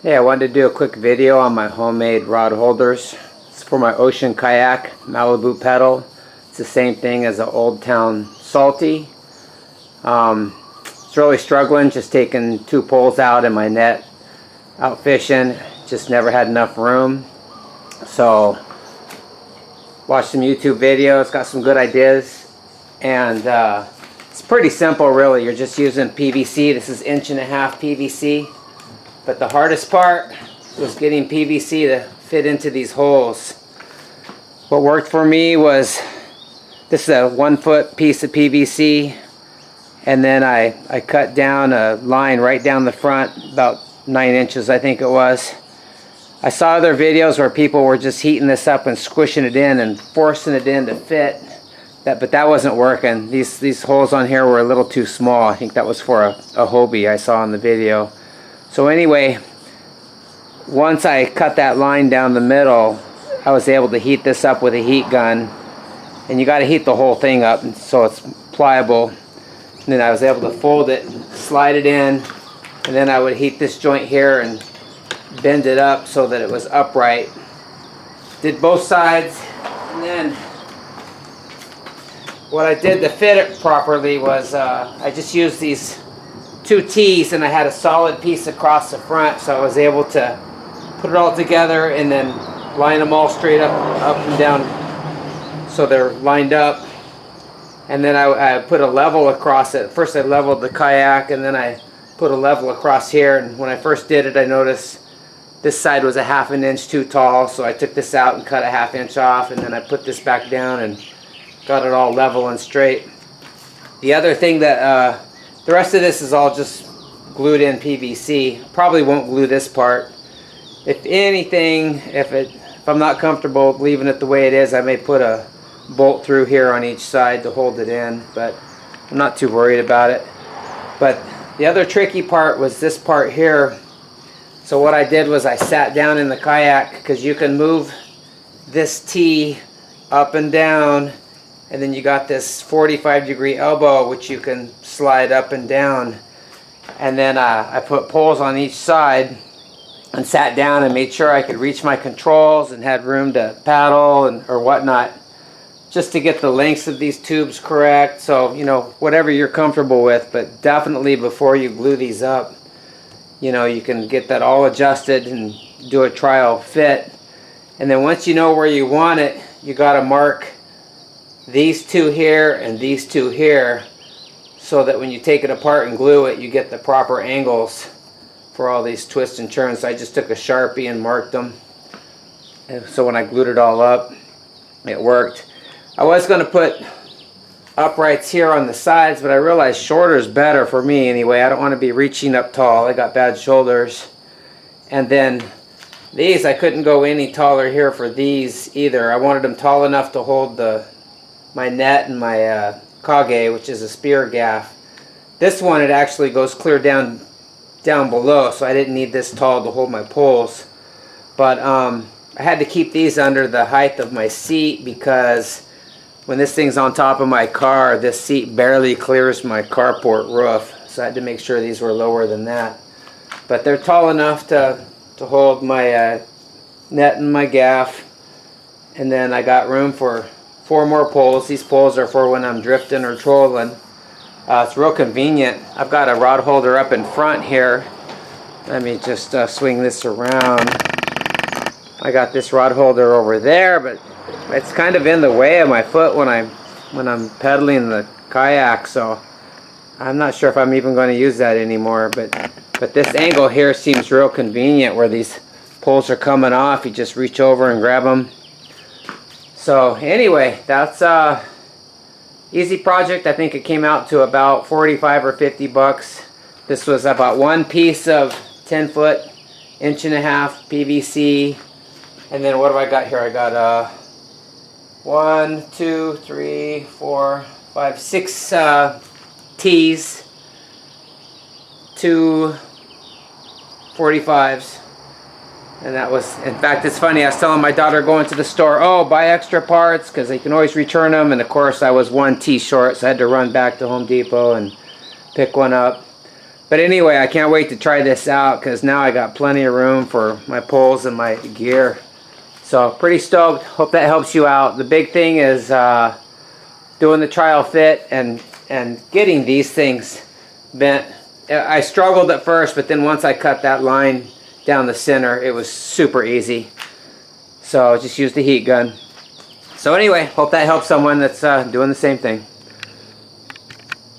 Hey, I wanted to do a quick video on my homemade rod holders. It's for my Ocean Kayak Malibu pedal. It's the same thing as an Old Town Salty. It's really struggling, just taking 2 poles out in my net, out fishing. Just never had enough room. So, watched some YouTube videos, got some good ideas. And it's pretty simple really. You're just using PVC. This is 1.5 inch PVC. But the hardest part was getting PVC to fit into these holes. What worked for me was, this is a 1-foot piece of PVC, and then I cut down a line right down the front, about 9 inches I think it was. I saw other videos where people were just heating this up and squishing it in and forcing it in to fit. But that wasn't working. These holes on here were a little too small. I think that was for a Hobie I saw in the video. So anyway, once I cut that line down the middle, I was able to heat this up with a heat gun. And you got to heat the whole thing up so it's pliable. And then I was able to fold it, slide it in, and then I would heat this joint here and bend it up so that it was upright. Did both sides, and then what I did to fit it properly was I just used these 2 T's, and I had a solid piece across the front, so I was able to put it all together and then line them all straight up and down so they're lined up. And then I put a level across it. First I leveled the kayak, and then I put a level across here. And when I first did it, I noticed this side was a 1/2 inch too tall, so I took this out and cut a 1/2 inch off, and then I put this back down and got it all level and straight. The other thing that the rest of this is all just glued in PVC. Probably won't glue this part. If anything, if I'm not comfortable leaving it the way it is, I may put a bolt through here on each side to hold it in, but I'm not too worried about it. But the other tricky part was this part here. So what I did was I sat down in the kayak, because you can move this T up and down, and then you got this 45-degree elbow which you can slide up and down. And then I put poles on each side and sat down and made sure I could reach my controls and had room to paddle or whatnot, just to get the lengths of these tubes correct. So, you know, whatever you're comfortable with, but definitely before you glue these up, you know, you can get that all adjusted and do a trial fit. And then once you know where you want it, you got to mark these 2 here and these 2 here, so that when you take it apart and glue it, you get the proper angles for all these twists and turns. So I just took a Sharpie and marked them, and so when I glued it all up, it worked. I was going to put uprights here on the sides, but I realized shorter is better for me anyway. I don't want to be reaching up tall. I got bad shoulders. And then these, I couldn't go any taller here for these either. I wanted them tall enough to hold my net and my kage, which is a spear gaff. This one, it actually goes clear down below, so I didn't need this tall to hold my poles. But I had to keep these under the height of my seat, because when this thing's on top of my car, this seat barely clears my carport roof, so I had to make sure these were lower than that. But they're tall enough to hold my net and my gaff. And then I got room for 4 more poles. These poles are for when I'm drifting or trolling. It's real convenient. I've got a rod holder up in front here. Let me just swing this around. I got this rod holder over there, but it's kind of in the way of my foot when I'm pedaling the kayak, so I'm not sure if I'm even going to use that anymore. But this angle here seems real convenient, where these poles are coming off. You just reach over and grab them. So anyway, that's easy project. I think it came out to about 45 or 50 bucks. This was about 1 piece of 10-foot, 1.5 inch PVC. And then what do I got here? I got 1, 2, 3, 4, 5, 6 T's, 2 45s. And that was, in fact, it's funny, I was telling my daughter going to the store, oh, buy extra parts because they can always return them. And of course I was 1 T short, so I had to run back to Home Depot and pick one up. But anyway, I can't wait to try this out because now I got plenty of room for my poles and my gear. So pretty stoked. Hope that helps you out. The big thing is doing the trial fit and getting these things bent. I struggled at first, but then once I cut that line down the center, it was super easy. So just use the heat gun. So anyway, hope that helps someone that's doing the same thing.